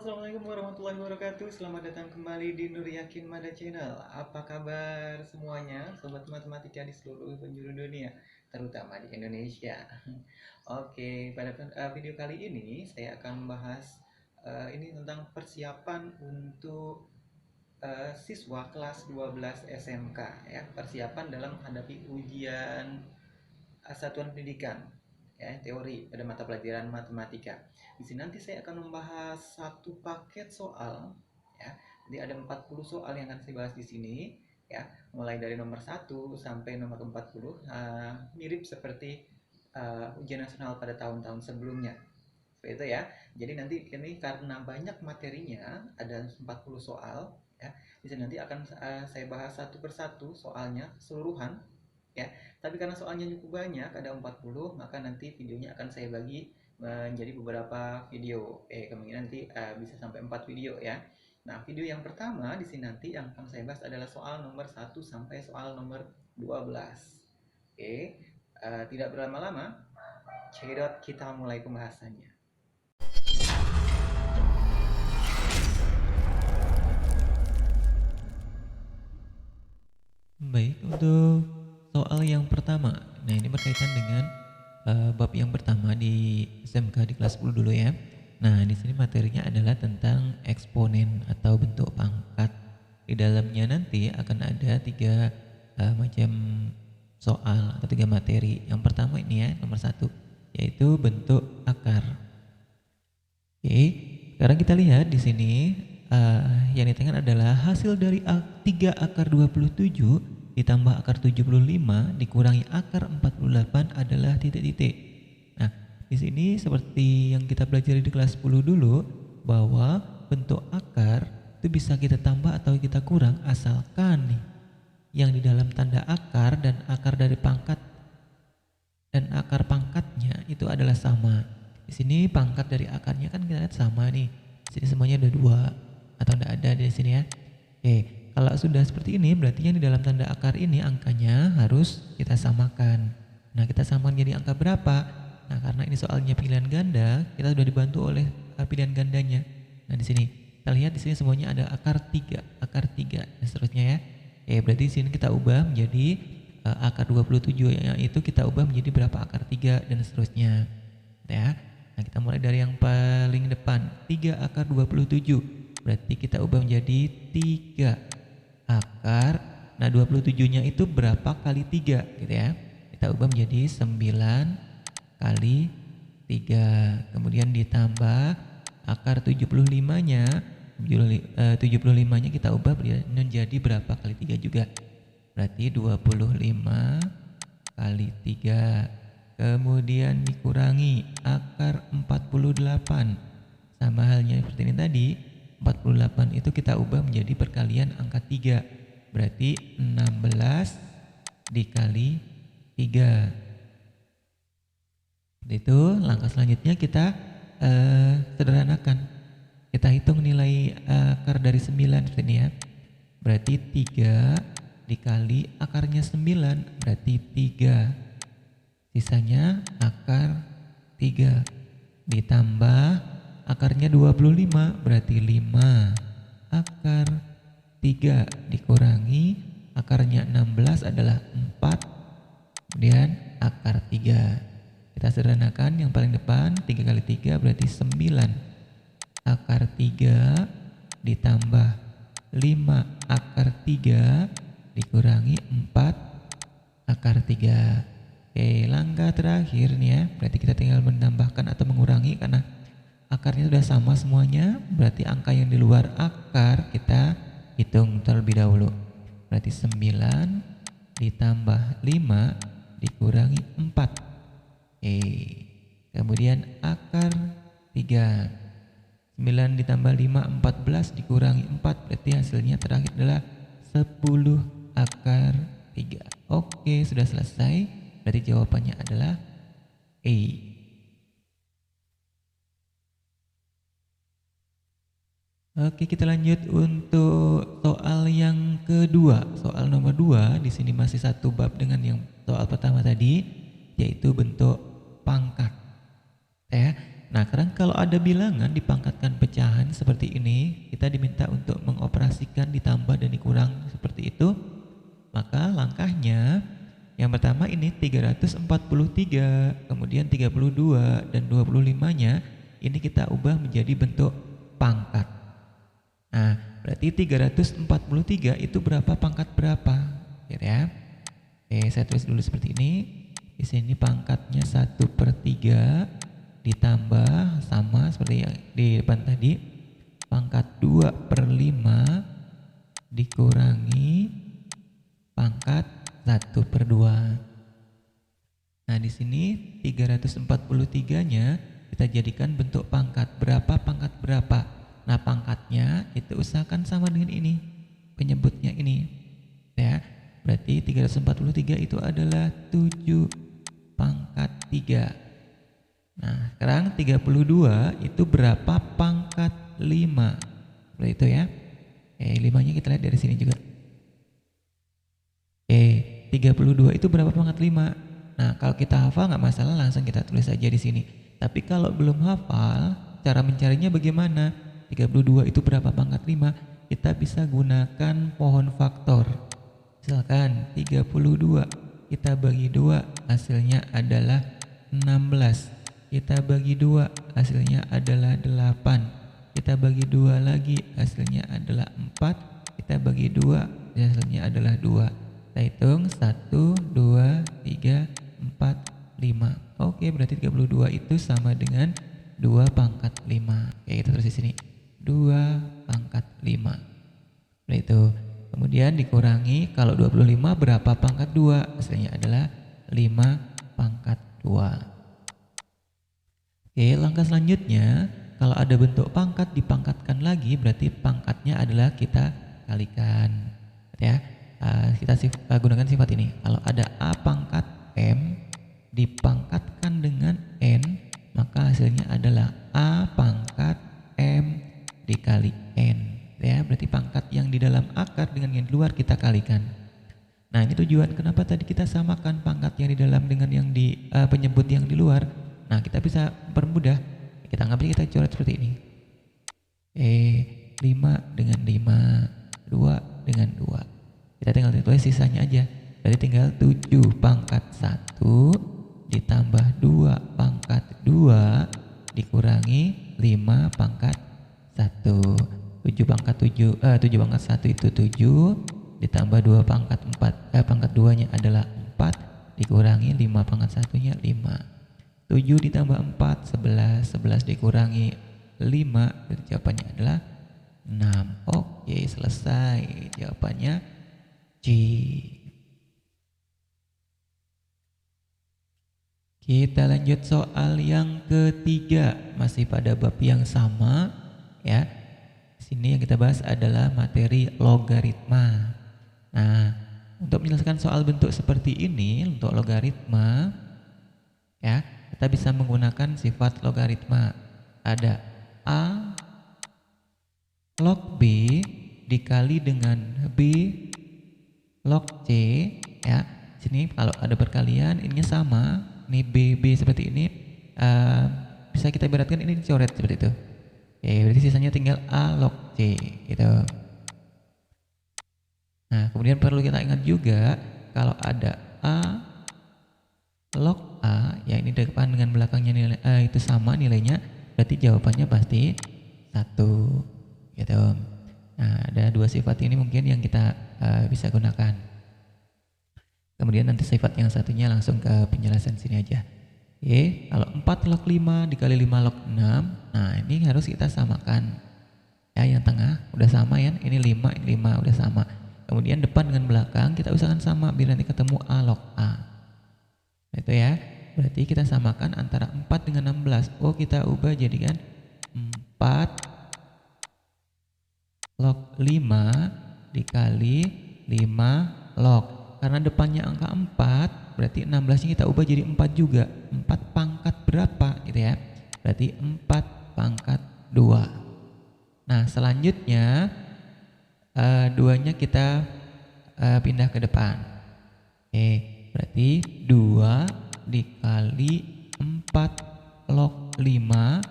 Assalamualaikum warahmatullahi wabarakatuh. Selamat datang kembali di Nur Yakin Mada Channel. Apa kabar semuanya, sobat matematika di seluruh penjuru dunia, terutama di Indonesia? Oke, pada video kali ini saya akan membahas ini tentang persiapan untuk siswa kelas 12 SMK ya, persiapan dalam menghadapi ujian satuan pendidikan ya, teori pada mata pelajaran matematika. Di sini nanti saya akan membahas satu paket soal ya. Jadi ada 40 soal yang akan saya bahas di sini ya, mulai dari nomor 1 sampai nomor 40, mirip seperti ujian nasional pada tahun-tahun sebelumnya. Seperti itu ya. Jadi nanti ini karena banyak materinya, ada 40 soal ya. Di sini nanti akan saya bahas satu persatu soalnya keseluruhan ya. Tapi karena soalnya cukup banyak, ada 40, maka nanti videonya akan saya bagi menjadi beberapa video. Kemungkinan nanti bisa sampai 4 video ya. Nah, video yang pertama di sini nanti yang akan saya bahas adalah soal nomor 1 sampai soal nomor 12. Tidak berlama-lama, cekidot, kita mulai pembahasannya. Baik, untuk soal yang pertama. Nah, ini berkaitan dengan bab yang pertama di SMK di kelas 10 dulu ya. Nah, di sini materinya adalah tentang eksponen atau bentuk pangkat. Di dalamnya nanti akan ada tiga macam soal atau tiga materi. Yang pertama ini ya, nomor 1, yaitu bentuk akar. Oke, sekarang kita lihat di sini yang ditekan adalah hasil dari 3 akar 27 ditambah akar 75 dikurangi akar 48 adalah titik-titik. Nah, di sini seperti yang kita pelajari di kelas 10 dulu, bahwa bentuk akar itu bisa kita tambah atau kita kurang asalkan nih yang di dalam tanda akar dan akar dari pangkat dan akar pangkatnya itu adalah sama. Di sini pangkat dari akarnya kan kita lihat sama nih. Di sini semuanya ada 2 atau tidak ada di sini ya. Oke, kalau sudah seperti ini berarti yang di dalam tanda akar ini angkanya harus kita samakan. Nah, kita samakan jadi angka berapa? Nah, karena ini soalnya pilihan ganda, kita sudah dibantu oleh pilihan gandanya. Nah, di sini kita lihat di sini semuanya ada akar 3 dan seterusnya ya. Oke, berarti di sini kita ubah menjadi akar 27 yang itu kita ubah menjadi berapa akar 3 dan seterusnya. Ya. Nah, kita mulai dari yang paling depan, 3 akar 27. Berarti kita ubah menjadi 3 akar. Nah, 27-nya itu berapa kali 3 gitu ya. Kita ubah menjadi 9 kali 3. Kemudian ditambah akar 75-nya. 75-nya kita ubah menjadi berapa kali 3 juga. Berarti 25 kali 3. Kemudian dikurangi akar 48. Sama halnya seperti ini tadi. 48 itu kita ubah menjadi perkalian angka 3. Berarti 16 dikali 3. Itu langkah selanjutnya kita sederhanakan. Kita hitung nilai akar dari 9 seperti ini ya. Berarti 3 dikali akarnya 9 berarti 3. Sisanya akar 3 ditambah akarnya 25 berarti 5 akar 3 dikurangi akarnya 16 adalah 4 kemudian akar 3. Kita sederhanakan yang paling depan 3 kali 3 berarti 9 akar 3 ditambah 5 akar 3 dikurangi 4 akar 3. Oke, langkah terakhir nih ya, berarti kita tinggal menambahkan atau mengurangi karena akarnya sudah sama semuanya, berarti angka yang di luar akar kita hitung terlebih dahulu. Berarti 9 ditambah 5 dikurangi 4. Kemudian akar 3. 9 ditambah 5 14 dikurangi 4 berarti hasilnya terakhir adalah 10 akar 3. Oke, sudah selesai. Berarti jawabannya adalah A. Oke, kita lanjut untuk soal yang kedua. Soal nomor 2 di sini masih satu bab dengan yang soal pertama tadi, yaitu bentuk pangkat. Ya. Nah, sekarang kalau ada bilangan dipangkatkan pecahan seperti ini, kita diminta untuk mengoperasikan ditambah dan dikurang seperti itu. Maka langkahnya yang pertama ini 343, kemudian 32 dan 25-nya ini kita ubah menjadi bentuk pangkat. Nah, berarti 343 itu berapa pangkat berapa? Gitu ya. Oke, saya tulis dulu seperti ini. Di sini pangkatnya 1/3 ditambah sama seperti yang di depan tadi, pangkat 2/5 dikurangi pangkat 1/2. Nah, di sini 343-nya kita jadikan bentuk pangkat. Berapa pangkat berapa? Nah, pangkatnya itu usahakan sama dengan ini, penyebutnya ini. Ya, berarti 343 itu adalah 7 pangkat 3. Nah, sekarang 32 itu berapa pangkat 5? Seperti itu ya. 5-nya kita lihat dari sini juga. 32 itu berapa pangkat 5? Nah, kalau kita hafal nggak masalah, langsung kita tulis aja di sini. Tapi kalau belum hafal, cara mencarinya bagaimana? 32 itu berapa pangkat 5? Kita bisa gunakan pohon faktor. Misalkan 32 kita bagi 2 hasilnya adalah 16. Kita bagi 2 hasilnya adalah 8. Kita bagi 2 lagi hasilnya adalah 4. Kita bagi 2 hasilnya adalah 2. Kita hitung 1, 2, 3, 4, 5. Oke, berarti 32 itu sama dengan 2 pangkat 5. Oke, kita tulis di sini 2 pangkat 5. Seperti itu. Kemudian dikurangi, kalau 25 berapa pangkat 2? Hasilnya adalah 5 pangkat 2. Oke, langkah selanjutnya, kalau ada bentuk pangkat dipangkatkan lagi, berarti pangkatnya adalah kita kalikan. Ya, kita gunakan sifat ini. Kalau ada A pangkat M dipangkatkan dengan N, maka hasilnya adalah A pangkat M dikali N. Ya, berarti pangkat yang di dalam akar dengan yang di luar kita kalikan. Nah, ini tujuan kenapa tadi kita samakan pangkat yang di dalam dengan yang di penyebut yang di luar. Nah, kita bisa permudah. Kita ngambil, kita coret seperti ini. 5 dengan 5, 2 dengan 2. Kita tinggal tulis sisanya aja. Berarti tinggal 7 pangkat 1 ditambah 2 pangkat 2 dikurangi 5 pangkat 1. 7 pangkat 1 itu 7 ditambah 2 pangkat 4, pangkat 2-nya adalah 4 dikurangi 5 pangkat 1-nya 5. 7 ditambah 4, 11. 11 dikurangi 5, jawabannya adalah 6. Oke, selesai. Jawabannya C. Kita lanjut soal yang ketiga, masih pada bab yang sama ya. Sini yang kita bahas adalah materi logaritma. Nah, untuk menyelesaikan soal bentuk seperti ini, untuk logaritma ya, kita bisa menggunakan sifat logaritma. Ada A log B dikali dengan B log C ya. Sini kalau ada perkalian ininya sama, ini B seperti ini, bisa kita ibaratkan ini dicoret seperti itu. Oke, berarti sisanya tinggal A log C gitu. Nah, kemudian perlu kita ingat juga kalau ada A log A, ya ini depan dengan belakangnya nilai itu sama nilainya, berarti jawabannya pasti 1 gitu. Nah, ada dua sifat ini mungkin yang kita bisa gunakan. Kemudian nanti sifat yang satunya langsung ke penjelasan sini aja. Oke, kalau 4 log 5 dikali 5 log 6, nah ini harus kita samakan. Ya, yang tengah udah sama ya, ini 5, ini 5 udah sama. Kemudian depan dengan belakang kita usahakan sama biar nanti ketemu A log A. Itu ya, berarti kita samakan antara 4 dengan 16. Oh, kita ubah jadikan 4 log 5 dikali 5 log. Karena depannya angka 4, berarti 16-nya kita ubah jadi 4 juga. 4 pangkat berapa gitu ya. Berarti 4 pangkat 2. Nah, selanjutnya 2-nya kita pindah ke depan. Oke, berarti 2 dikali 4 log 5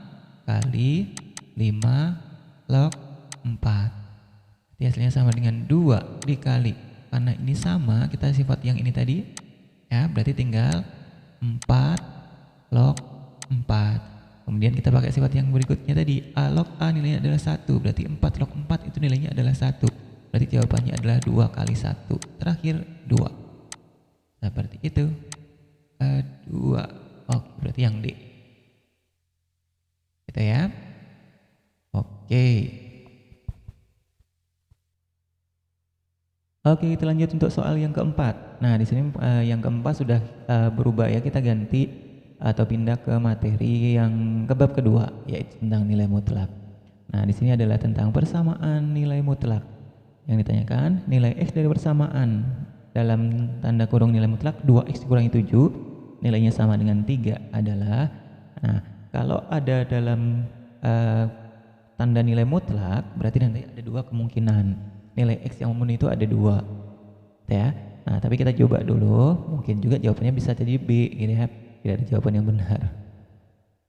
kali 5 log 4. Jadi hasilnya sama dengan 2 dikali, karena ini sama kita sifat yang ini tadi ya, berarti tinggal 4 log 4. Kemudian kita pakai sifat yang berikutnya tadi, A log A nilainya adalah 1, berarti 4 log 4 itu nilainya adalah 1. Berarti jawabannya adalah 2 kali 1. Terakhir 2. Seperti itu. 2. Oke, berarti yang D. Gitu ya. Oke. Oke, kita lanjut untuk soal yang keempat. Nah, di sini yang keempat sudah berubah ya, kita ganti atau pindah ke materi yang ke bab kedua, yaitu tentang nilai mutlak. Nah, di sini adalah tentang persamaan nilai mutlak. Yang ditanyakan, nilai X dari persamaan dalam tanda kurung nilai mutlak 2X dikurangi 7, nilainya sama dengan 3 adalah, nah, kalau ada dalam tanda nilai mutlak, berarti nanti ada dua kemungkinan. Nilai X yang umum itu ada 2 ya. Nah, tapi kita coba dulu, mungkin juga jawabannya bisa jadi B gitu ya, tidak ada jawaban yang benar.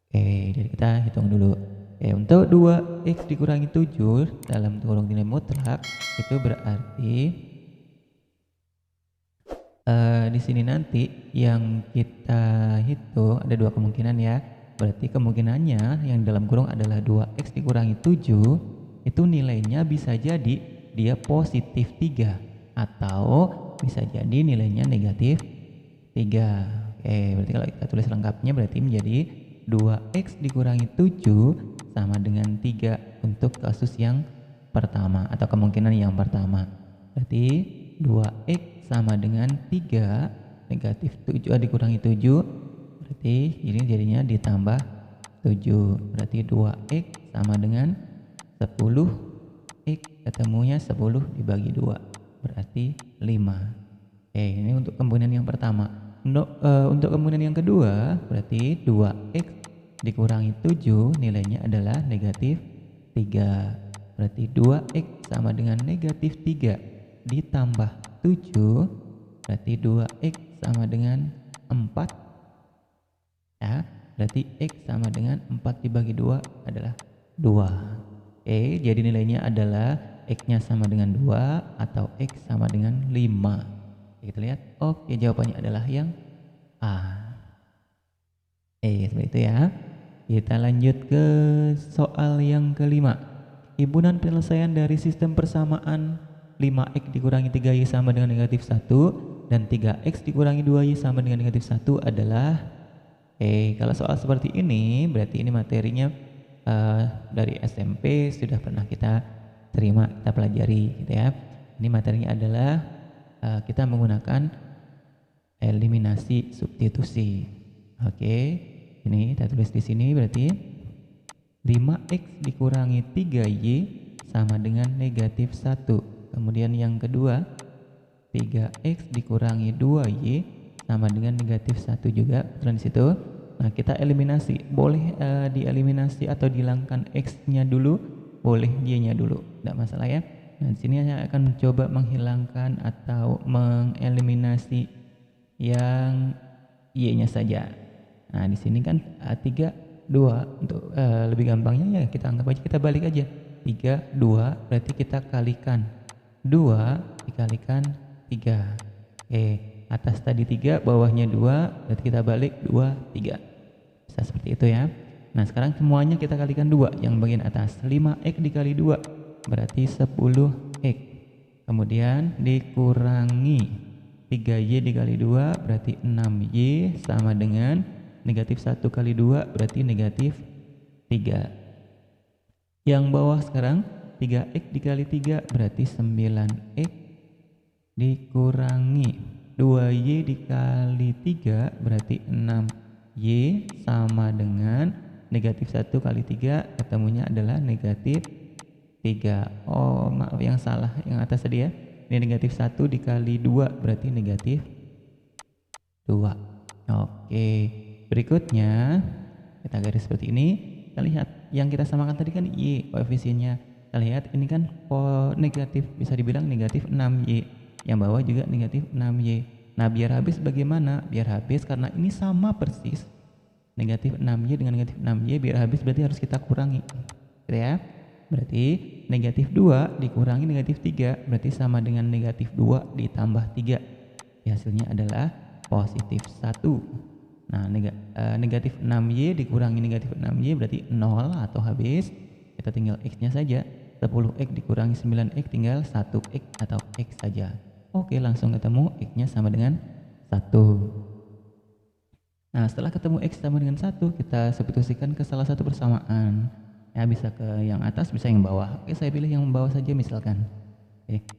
Oke, jadi kita hitung dulu. Oke, untuk 2X dikurangi 7 dalam kurung nilai mutlak itu berarti di sini nanti yang kita hitung ada dua kemungkinan ya. Berarti kemungkinannya yang dalam kurung adalah 2X dikurangi 7 itu nilainya bisa jadi dia positif 3 atau bisa jadi nilainya negatif 3. Oke, berarti kalau kita tulis lengkapnya berarti menjadi 2X dikurangi 7 sama dengan 3 untuk kasus yang pertama atau kemungkinan yang pertama. Berarti 2X sama dengan 3 negatif 7 dikurangi 7, berarti ini jadinya ditambah 7. Berarti 2X sama dengan 10, X ketemunya 10 dibagi 2 berarti 5. Oke, ini untuk kemungkinan yang pertama. Untuk kemungkinan yang kedua berarti 2X dikurangi 7 nilainya adalah negatif 3. Berarti 2X sama dengan negatif 3 ditambah 7, berarti 2X sama dengan 4 ya. Berarti X sama dengan 4 dibagi 2 adalah 2. Oke, jadi nilainya adalah X-nya sama dengan 2 atau X sama dengan 5. Kita lihat, oke, jawabannya adalah yang A. Seperti itu ya. Kita lanjut ke soal yang kelima. Himpunan penyelesaian dari sistem persamaan 5X dikurangi 3Y sama dengan negatif 1 dan 3X dikurangi 2Y sama dengan negatif 1 adalah, kalau soal seperti ini berarti ini materinya dari SMP sudah pernah kita terima, kita pelajari gitu ya. Ini materinya adalah kita menggunakan eliminasi substitusi. Oke, ini kita tulis di sini berarti 5X dikurangi 3Y sama dengan negatif 1. Kemudian yang kedua 3X dikurangi 2Y sama dengan negatif 1 juga, terus di situ. Nah, kita eliminasi, boleh dieliminasi atau dihilangkan X-nya dulu, boleh Y-nya dulu, tidak masalah ya. Nah, di sini saya akan coba menghilangkan atau mengeliminasi yang Y-nya saja. Nah, di sini kan 3, 2, untuk lebih gampangnya ya kita anggap aja, kita balik aja. 3, 2, berarti kita kalikan 2 dikalikan 3. Atas tadi 3, bawahnya 2, berarti kita balik 2, 3. Bisa seperti itu ya. Nah, sekarang semuanya kita kalikan 2. Yang bagian atas 5X dikali 2 berarti 10X. Kemudian dikurangi 3Y dikali 2 berarti 6Y sama dengan negatif 1 kali 2 berarti negatif 3. Yang bawah sekarang 3X dikali 3 berarti 9X dikurangi 2Y dikali 3 berarti 6Y sama dengan negatif 1 kali 3 ketemunya adalah negatif 3. Oh, maaf yang salah, yang atas tadi ya. Ini negatif 1 dikali 2 berarti negatif 2. Oke, berikutnya kita garis seperti ini. Kita lihat yang kita samakan tadi kan Y koefisiennya. Kita lihat ini kan negatif, bisa dibilang negatif 6Y. Yang bawah juga negatif 6Y. Nah, biar habis bagaimana? Biar habis karena ini sama persis negatif 6Y dengan negatif 6Y biar habis berarti harus kita kurangi, gitu ya. Berarti negatif 2 dikurangi negatif 3 berarti sama dengan negatif 2 ditambah 3. Hasilnya adalah positif 1. Nah, negatif 6Y dikurangi negatif 6Y berarti 0 atau habis. Kita tinggal X-nya saja. 10X dikurangi 9X tinggal 1X atau X saja. Oke, langsung ketemu X-nya sama dengan 1. Nah, setelah ketemu X sama dengan 1, kita substitusikan ke salah satu persamaan. Ya, bisa ke yang atas, bisa yang bawah. Oke, saya pilih yang bawah saja misalkan.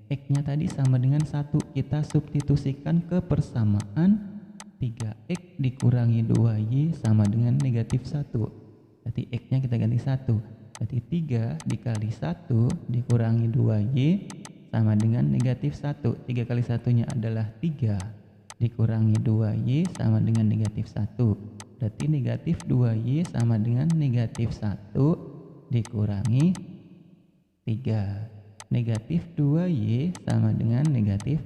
X-nya tadi sama dengan 1, kita substitusikan ke persamaan 3X dikurangi 2Y sama dengan negatif 1. Berarti X-nya kita ganti 1. Berarti 3 dikali 1 dikurangi 2Y sama dengan negatif 1. 3 kali 1-nya adalah 3. Dikurangi 2Y sama dengan negatif 1. Berarti negatif 2Y sama dengan negatif 1 dikurangi 3. Negatif 2Y sama dengan negatif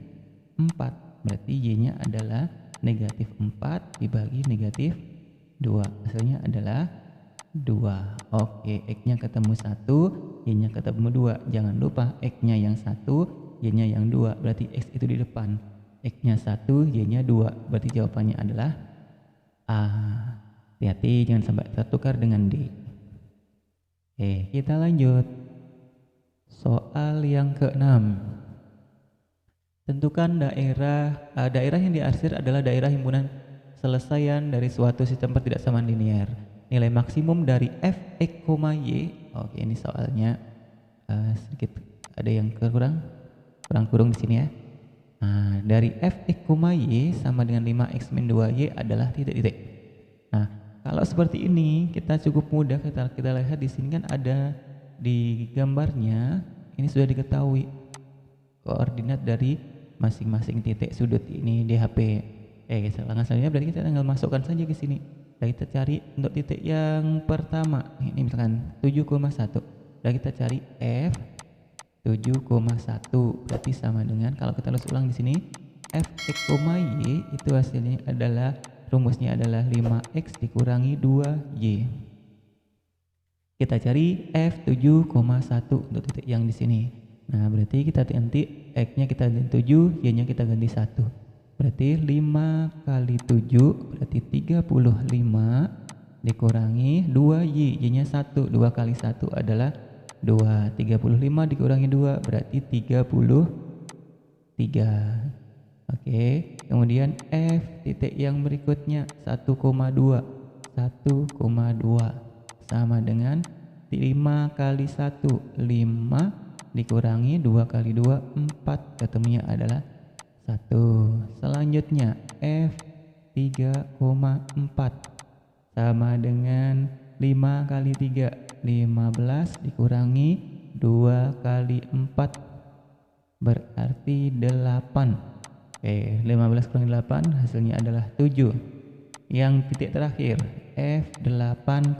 4. Berarti Y-nya adalah negatif 4 dibagi negatif 2. Hasilnya adalah 2. Oke, X-nya ketemu 1, Y-nya ketemu 2. Jangan lupa X-nya yang 1, Y-nya yang 2. Berarti X itu di depan. X-nya 1, Y-nya 2. Berarti jawabannya adalah A. Hati-hati jangan sampai tertukar dengan D. Oke, kita lanjut. Soal yang ke-6. Tentukan daerah yang diarsir adalah daerah himpunan selesaian dari suatu sistem pertidaksamaan linear. Nilai maksimum dari f(x, y). Oke, ini soalnya sedikit ada yang kurang di sini ya. Nah, dari f(x, y) sama dengan 5x min 2y adalah titik-titik. Nah, kalau seperti ini kita cukup mudah, kita lihat di sini kan ada di gambarnya, ini sudah diketahui koordinat dari masing-masing titik sudut ini di HP. Selanjutnya berarti kita tinggal masukkan saja ke sini. Dan kita cari untuk titik yang pertama. Ini misalkan 7,1. Dan kita cari F 7,1. Berarti sama dengan, kalau kita ulang di sini, f(x, y) itu hasilnya adalah, rumusnya adalah 5x dikurangi 2y. Kita cari f7,1 untuk titik yang di sini. Nah, berarti kita ganti x-nya kita ganti 7, y-nya kita ganti 1. Berarti 5 kali 7 berarti 35 dikurangi 2y, y-nya 1. 2 kali 1 adalah 2. 35 dikurangi 2 berarti 33. Oke, kemudian f titik yang berikutnya 1,2 sama dengan 5 kali 1 5 dikurangi 2 kali 2 4, ketemunya adalah 1. Selanjutnya f 3,4 sama dengan 5 kali 3 15 dikurangi 2 kali 4 berarti 8. Oke, 15 kurangi 8 hasilnya adalah 7. Yang titik terakhir f 8,6.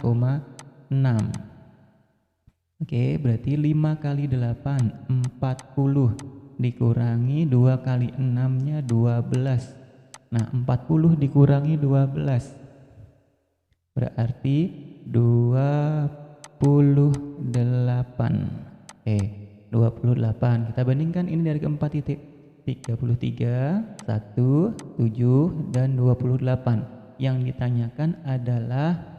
Oke, berarti 5 kali 8 40 dikurangi 2 kali 6 nya 12. Nah, 40 dikurangi 12 berarti 28. 28. Kita bandingkan ini dari keempat titik. 33, 1, 7, dan 28. Yang ditanyakan adalah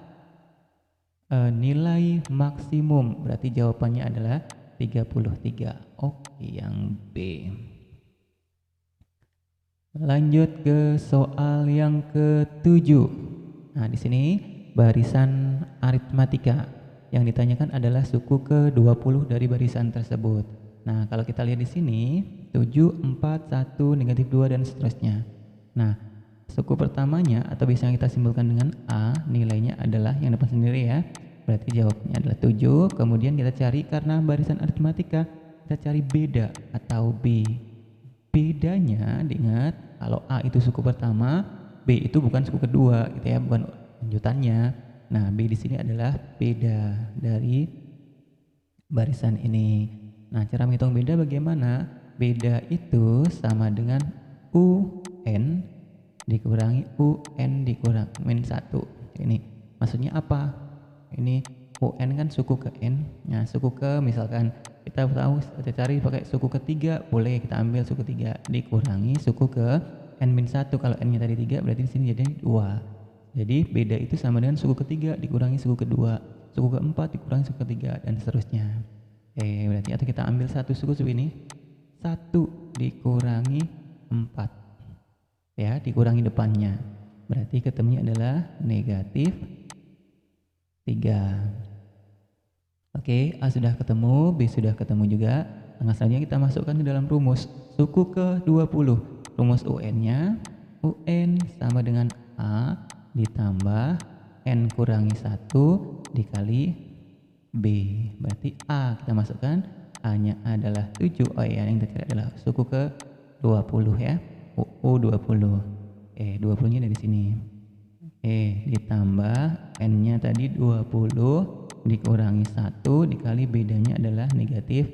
nilai maksimum. Berarti jawabannya adalah 33. Oke, yang B. Lanjut ke soal yang ke-7. Nah, di sini barisan aritmatika. Yang ditanyakan adalah suku ke-20 dari barisan tersebut. Nah, kalau kita lihat di sini 7, 4, 1, negatif 2 dan seterusnya. Nah, suku pertamanya atau bisa kita simpulkan dengan A, nilainya adalah yang depan sendiri ya. Berarti jawabnya adalah 7. Kemudian kita cari, karena barisan aritmatika, kita cari beda atau B. Bedanya, diingat kalau A itu suku pertama, B itu bukan suku kedua gitu ya, bukan lanjutannya. Nah, B di sini adalah beda dari barisan ini. Nah, cara menghitung beda bagaimana? Beda itu sama dengan UN dikurangi UN dikurang min 1. Ini Maksudnya apa? Ini UN kan suku ke N. Nah, suku ke misalkan kita tahu kita cari pakai suku ketiga, boleh kita ambil suku ketiga dikurangi suku ke N-1. Kalau N-nya tadi 3 berarti di sini jadi 2. Jadi beda itu sama dengan suku ketiga dikurangi suku kedua, suku keempat dikurangi suku ketiga, dan seterusnya. Berarti atau kita ambil satu suku ini, 1 dikurangi 4 ya, dikurangi depannya, berarti ketemunya adalah negatif 3. Oke, A sudah ketemu, B sudah ketemu juga. Nah, selanjutnya kita masukkan ke dalam rumus suku ke 20. Rumus UN-nya, UN sama dengan A ditambah N kurangi 1 dikali B. Berarti A kita masukkan, A-nya adalah 7. Oh ya, yang kita cari adalah suku ke 20 ya. U20. 20-nya dari sini. Ditambah N-nya tadi 20 dikurangi 1 dikali bedanya adalah negatif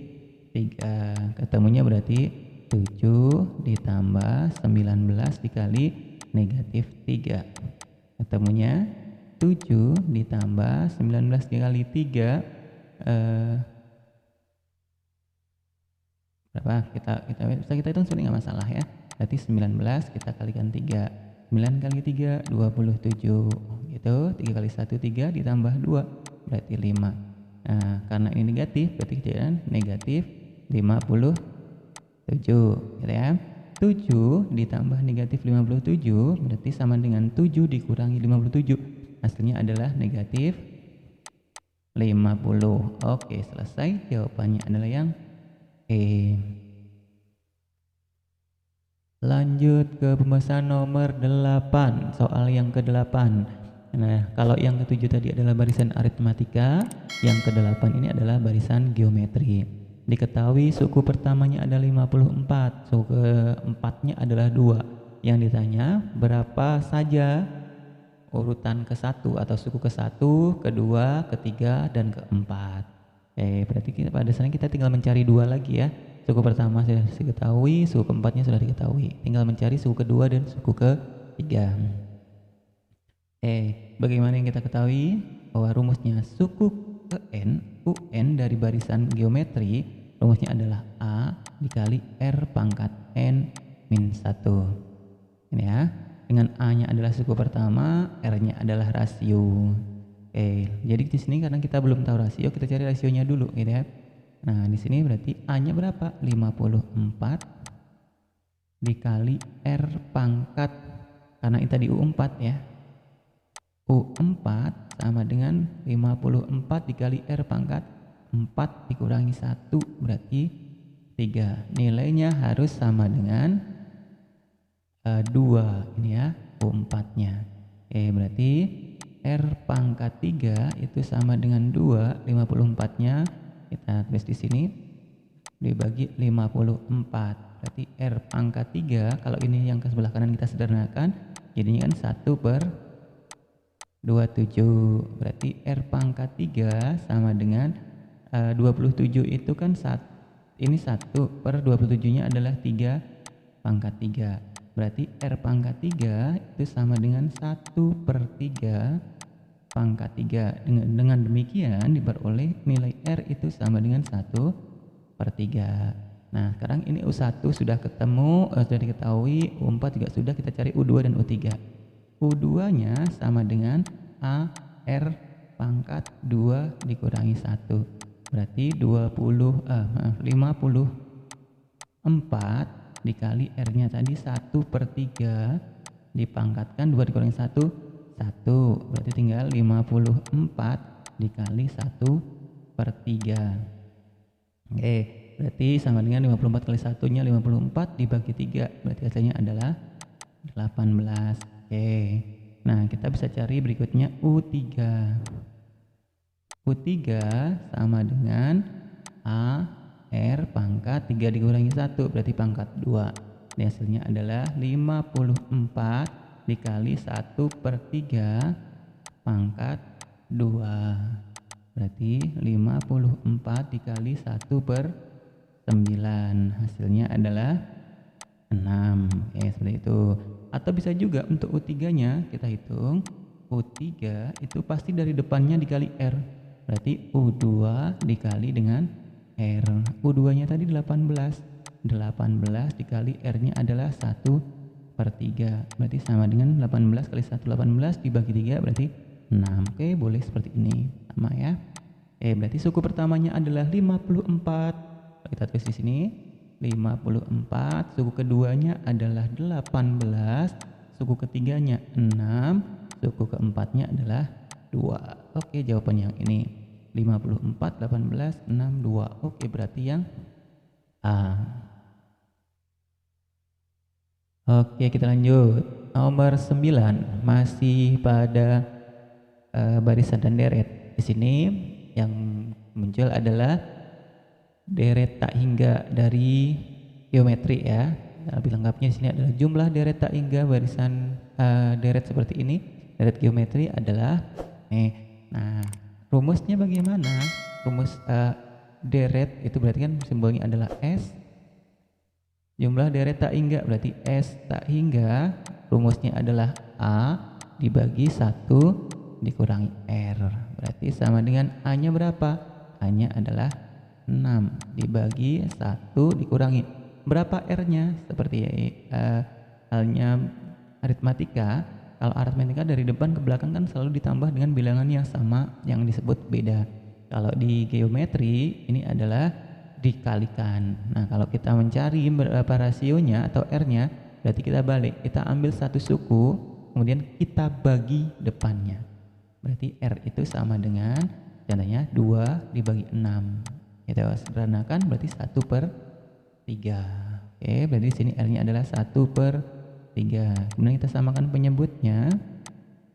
3. Ketemunya berarti 7 ditambah 19 dikali negatif 3. Ketemunya 7 ditambah 19 dikali 3 berapa? Kita bisa kita hitung sebenarnya nggak masalah ya. Berarti 19 kita kalikan 3. 9 kali 3 27 gitu. 3 kali 1 3 ditambah 2 berarti 5. Nah, karena ini negatif berarti kejadian negatif 57 gitu ya. 7 ditambah negatif 57 berarti sama dengan 7 dikurangi 57. Hasilnya adalah negatif 50. Oke, selesai. Jawabannya adalah yang E. Lanjut ke pembahasan nomor 8, soal yang ke-8. Nah, kalau yang ke-7 tadi adalah barisan aritmatika, yang ke-8 ini adalah barisan geometri. Diketahui suku pertamanya ada 54, suku keempatnya adalah 2. Yang ditanya berapa saja urutan ke-1 atau suku ke-1, kedua, ketiga, dan keempat. Berarti pada dasarnya kita tinggal mencari 2 lagi ya. Suku pertama sudah diketahui, suku keempatnya sudah diketahui. Tinggal mencari suku kedua dan suku ketiga. Bagaimana yang kita ketahui? Bahwa rumusnya suku ke N, UN dari barisan geometri, rumusnya adalah A dikali R pangkat N min 1. Ini ya. Dengan A-nya adalah suku pertama, R-nya adalah rasio. Jadi di sini karena kita belum tahu rasio, kita cari rasionya dulu gitu ya. Nah, di sini berarti A-nya berapa? 54 dikali R pangkat, karena ini tadi U4 ya. U4 sama dengan 54 dikali R pangkat 4 dikurangi 1 berarti 3. Nilainya harus sama dengan 2 ini ya, U4-nya. Berarti R pangkat 3 itu sama dengan 2, 54-nya kita tulis di sini dibagi 54. Berarti R pangkat 3, kalau ini yang ke sebelah kanan kita sederhanakan, jadinya kan 1/27. Berarti R pangkat 3 sama dengan 27 itu kan ini 1/27-nya adalah 3 pangkat 3. Berarti R pangkat 3 itu sama dengan 1/3 pangkat 3. Dengan demikian diperoleh nilai R itu sama dengan 1/3. Nah, sekarang ini U1 sudah ketemu, sudah diketahui, U4 juga sudah, kita cari U2 dan U3. U2-nya sama dengan A R pangkat 2 dikurangi 1. Berarti 54 dikali R-nya tadi 1/3 dipangkatkan 2 dikurangi 1, 1. Berarti tinggal 54 dikali 1/3. Berarti sama dengan 54 kali 1-nya 54 dibagi 3. Berarti hasilnya adalah 18. Nah, kita bisa cari berikutnya U3. U3 sama dengan A R pangkat 3 dikurangi 1 berarti pangkat 2. Ini hasilnya adalah 54 dikali 1/3 pangkat 2. Berarti 54 dikali 1/9. Hasilnya adalah 6. Seperti itu. Atau bisa juga untuk U3-nya kita hitung U3 itu pasti dari depannya dikali R. Berarti U2 dikali dengan R. U2 nya tadi 18 dikali R nya adalah 1/3. Berarti sama dengan 18 kali 1 18 dibagi 3 berarti 6. Oke, boleh seperti ini. Sama ya. Berarti suku pertamanya adalah 54. Kita tulis di sini 54. Suku keduanya adalah 18. Suku ketiganya 6. Suku keempatnya adalah 2. Oke, jawaban yang ini 54, 18, 6, 2. Oke, berarti yang A. Oke, kita lanjut. Nomor 9 masih pada barisan dan deret. Di sini yang muncul adalah deret tak hingga dari geometri ya. Lebih lengkapnya di sini adalah jumlah deret tak hingga barisan deret seperti ini. Deret geometri adalah nah, rumusnya bagaimana? Rumus deret itu berarti kan simbolnya adalah S. Jumlah deret tak hingga berarti S tak hingga rumusnya adalah A dibagi 1 dikurangi R. Berarti sama dengan A-nya berapa? A-nya adalah 6 dibagi 1 dikurangi. Berapa R-nya? Seperti halnya aritmatika. Kalau aritmatika dari depan ke belakang kan selalu ditambah dengan bilangan yang sama yang disebut beda. Kalau di geometri ini adalah dikalikan. Nah, kalau kita mencari berapa rasionya atau R-nya, berarti kita balik. Kita ambil satu suku, kemudian kita bagi depannya. Berarti R itu sama dengan contohnya 2 dibagi 6. Kita sederhanakan berarti 1/3. Oke, berarti di sini R-nya adalah 1/3. Kemudian kita samakan penyebutnya.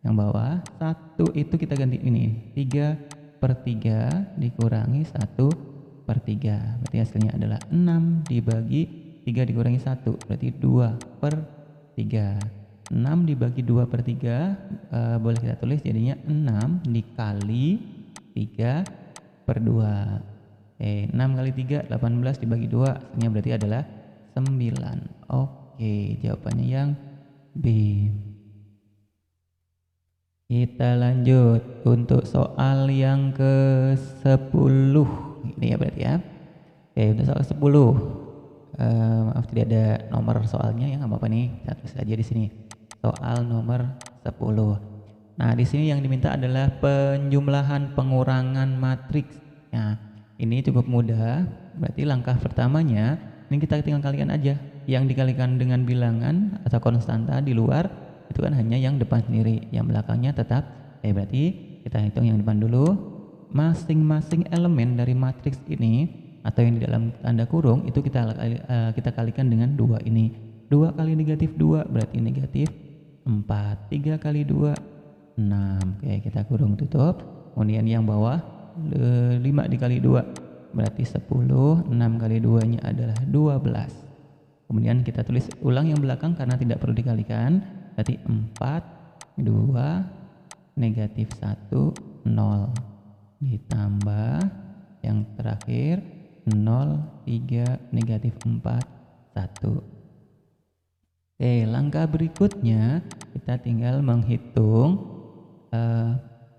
Yang bawah 1 itu kita ganti ini 3/3 dikurangi 1/3. Berarti hasilnya adalah 6 dibagi 3 dikurangi 1 berarti 2/3. 6 dibagi 2/3 boleh kita tulis jadinya 6 dikali 3/2. 6 kali 3 18 dibagi 2 hasilnya berarti adalah 9. Oke, jawabannya yang B. Kita lanjut untuk soal yang ke-10 ini ya berarti ya. Oke, untuk soal 10 maaf tidak ada nomor soalnya ya, nggak apa-apa nih, kita tulis aja di sini. Soal nomor 10. Nah, di sini yang diminta adalah penjumlahan pengurangan matriks. Nah, ini cukup mudah. Berarti langkah pertamanya ini kita tinggal kalikan aja. Yang dikalikan dengan bilangan atau konstanta di luar itu kan hanya yang depan sendiri, yang belakangnya tetap. Berarti kita hitung yang depan dulu. Masing-masing elemen dari matriks ini atau yang di dalam tanda kurung itu kita kalikan dengan 2 ini. 2 kali negatif 2 berarti negatif 4. 3 kali 2 6. Oke, kita kurung tutup. Kemudian yang bawah 5 dikali 2 berarti 10. 6 kali 2 nya adalah 12. Kemudian kita tulis ulang yang belakang karena tidak perlu dikalikan. Berarti 4 2 negatif 1 0 ditambah yang terakhir 0 3 negatif 4 1. Oke, langkah berikutnya kita tinggal menghitung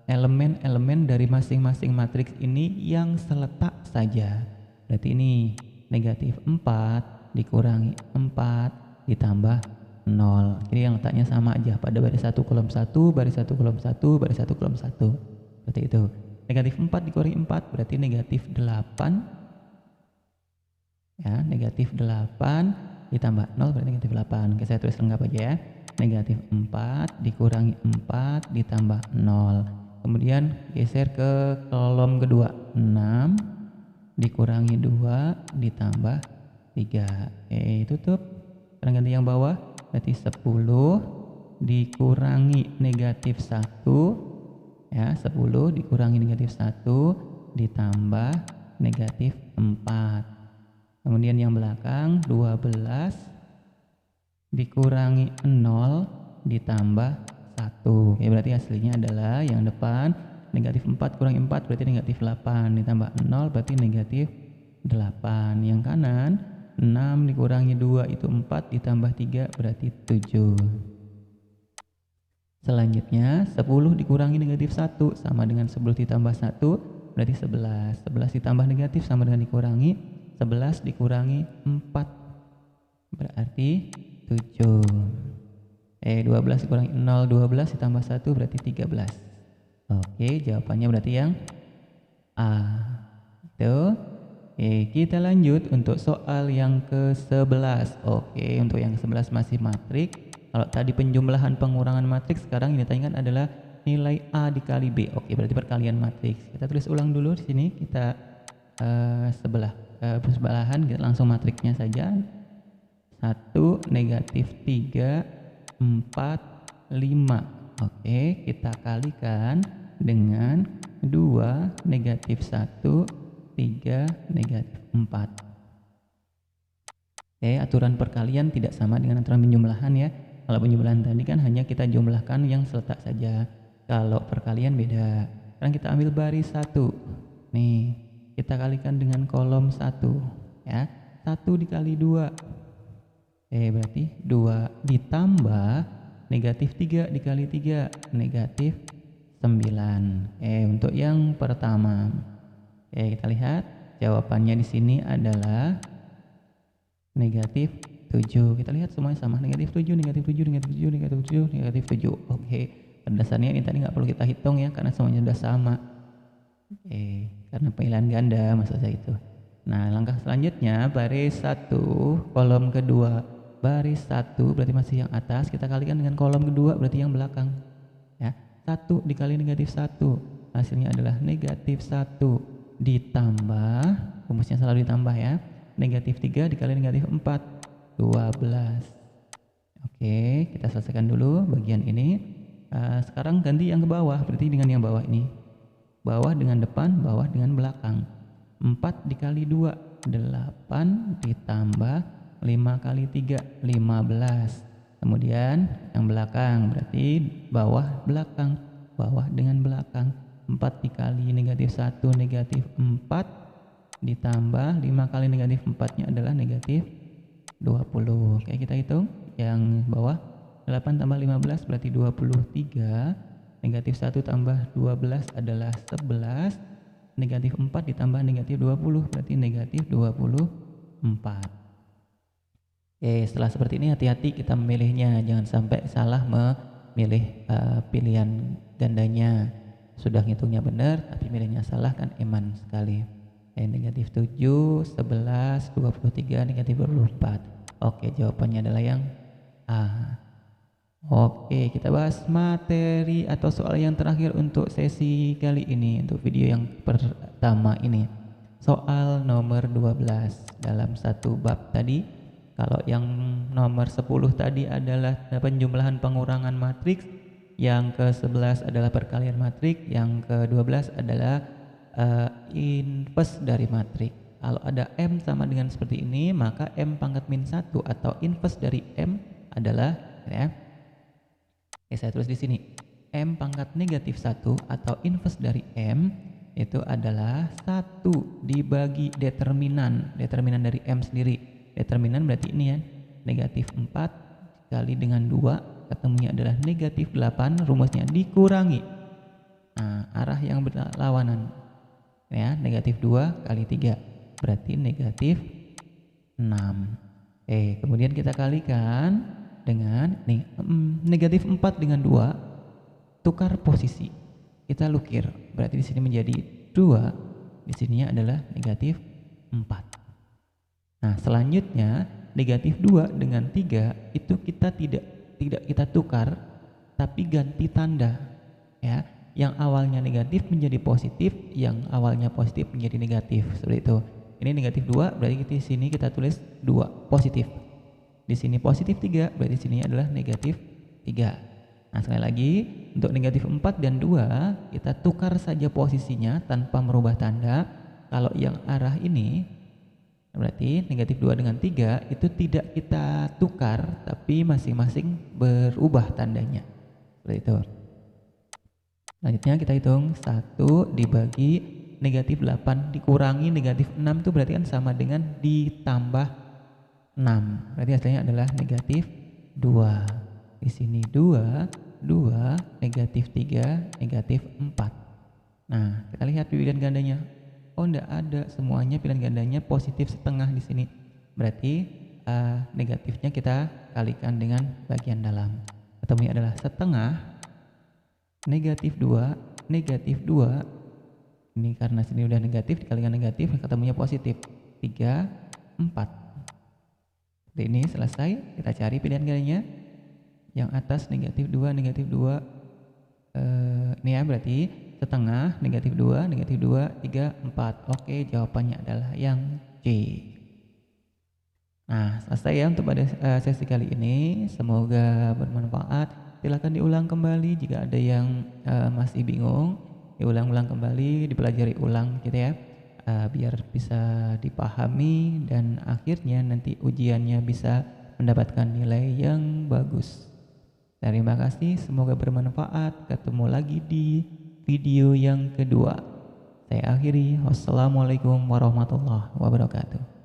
elemen-elemen dari masing-masing matriks ini yang seletak saja. Berarti ini negatif 4 dikurangi 4 ditambah 0. Jadi yang letaknya sama aja pada baris 1 kolom 1, baris 1 kolom 1, baris 1 kolom 1. Seperti itu. Negatif 4 dikurangi 4 berarti negatif 8. Ya, negatif 8 ditambah 0 berarti negatif 8. Oke, saya tulis lengkap aja ya. Negatif 4 dikurangi 4 ditambah 0. Kemudian geser ke kolom kedua. 6 dikurangi 2 ditambah 3. Tutup. Sekarang ganti yang bawah. Berarti 10 dikurangi negatif 1. Ya, 10 dikurangi negatif 1 ditambah negatif 4. Kemudian yang belakang 12 dikurangi 0 ditambah 1. Ya, berarti hasilnya adalah yang depan negatif 4 kurangi 4 berarti negatif 8 ditambah 0 berarti negatif 8. Yang kanan 6 dikurangi 2 itu 4 ditambah 3 berarti 7. Selanjutnya 10 dikurangi negatif 1 sama dengan 10 ditambah 1 berarti 11. 11 ditambah negatif sama dengan dikurangi. 11 dikurangi 4 berarti 7. 12 dikurangi 0, 12 ditambah 1 berarti 13. Oke, jawabannya berarti yang A. Itu. Kita lanjut untuk soal yang ke-11. Oke, untuk yang ke-11 masih matriks. Kalau tadi penjumlahan pengurangan matriks, sekarang yang ditanyakan adalah nilai A dikali B. Oke, berarti perkalian matriks. Kita tulis ulang dulu di sini. Kita bersebelahan, kita langsung matriksnya saja. 1 negatif 3 4 5. Oke, kita kalikan dengan 2 negatif 1 3 negatif 4. Aturan perkalian tidak sama dengan aturan penjumlahan ya. Kalau penjumlahan tadi kan hanya kita jumlahkan yang seletak saja. Kalau perkalian beda. Sekarang kita ambil baris 1. Nih, kita kalikan dengan kolom 1 ya. 1 dikali 2. Berarti 2 ditambah negatif 3 dikali 3 negatif 9. Untuk yang pertama. Kita lihat jawabannya di sini adalah negatif 7. Kita lihat semuanya sama, negatif 7, negatif 7, negatif 7, negatif 7, negatif 7. Oke, pada dasarnya ini tadi nggak perlu kita hitung ya, karena semuanya sudah sama. Karena pemilihan ganda maksud saya itu. Nah, langkah selanjutnya baris 1, kolom kedua. Baris 1 berarti masih yang atas, kita kalikan dengan kolom kedua berarti yang belakang. Ya, 1 dikali negatif 1, hasilnya adalah negatif 1 ditambah, rumusnya selalu ditambah ya, negatif 3 dikali negatif 4, 12. Oke, kita selesaikan dulu bagian ini. Sekarang ganti yang ke bawah, berarti dengan yang bawah ini, bawah dengan depan, bawah dengan belakang. 4 dikali 2 8 ditambah 5 kali 3 15. Kemudian yang belakang berarti bawah belakang, bawah dengan belakang. 4 dikali negatif 1 negatif 4 ditambah 5 kali negatif 4 nya adalah negatif 20. Oke, kita hitung yang bawah. 8 tambah 15 berarti 23. Negatif 1 tambah 12 adalah 11. Negatif 4 ditambah negatif 20 berarti negatif 24. Setelah seperti ini hati-hati kita memilihnya, jangan sampai salah memilih pilihan gandanya. Sudah ngitungnya benar tapi milihnya salah kan eman sekali. Negatif 7, 11, 23, negatif 24. Oke, jawabannya adalah yang A. Oke, kita bahas materi atau soal yang terakhir untuk sesi kali ini, untuk video yang pertama ini. Soal nomor 12 dalam satu bab tadi. Kalau yang nomor 10 tadi adalah penjumlahan pengurangan matriks, yang ke-11 adalah perkalian matriks, yang ke-12 adalah inverse dari matriks. Kalau ada M sama dengan seperti ini, maka M pangkat min 1 atau inverse dari M adalah ya. Saya tulis di sini. M pangkat negatif 1 atau inverse dari M itu adalah 1 dibagi determinan dari M sendiri. Determinan berarti ini ya, negatif 4 kali dengan 2, ketemunya adalah negatif 8, rumusnya dikurangi. Nah, arah yang berlawanan ya, negatif 2 kali 3 berarti negatif 6. Kemudian kita kalikan dengan negatif 4 dengan 2, tukar posisi, kita lukir, berarti di sini menjadi 2, di sininya adalah negatif 4. Nah, selanjutnya negatif 2 dengan 3 itu kita tidak kita tukar tapi ganti tanda ya. Yang awalnya negatif menjadi positif, yang awalnya positif menjadi negatif, seperti itu. Ini negatif 2 berarti di sini kita tulis 2 positif. Di sini positif 3 berarti di sini adalah negatif 3. Nah, sekali lagi untuk negatif 4 dan 2 kita tukar saja posisinya tanpa merubah tanda. Kalau yang arah ini berarti negatif 2 dengan 3 itu tidak kita tukar tapi masing-masing berubah tandanya, seperti itu. Selanjutnya kita hitung 1 dibagi negatif 8 dikurangi negatif 6 itu berarti kan sama dengan ditambah 6. Berarti hasilnya adalah negatif 2. Di sini 2 2, negatif 3, negatif 4. Nah, kita lihat pilihan gandanya. Oh, enggak ada, semuanya pilihan gandanya positif setengah di sini. Berarti negatifnya kita kalikan dengan bagian dalam. Ketemunya adalah setengah negatif 2, negatif 2. Ini karena sini udah negatif dikalikan negatif, ketemunya positif 3, 4. Jadi ini selesai, kita cari pilihan gandanya. Yang atas negatif 2, negatif 2. Ini ya, berarti setengah negatif 2, negatif 2, 3, 4. Oke, jawabannya adalah yang C. Nah, selesai ya untuk pada sesi kali ini. Semoga bermanfaat. Silakan diulang kembali jika ada yang masih bingung. Diulang-ulang kembali, dipelajari ulang gitu ya. Biar bisa dipahami dan akhirnya nanti ujiannya bisa mendapatkan nilai yang bagus. Terima kasih, semoga bermanfaat. Ketemu lagi di video yang kedua. Saya akhiri. Wassalamualaikum warahmatullahi wabarakatuh.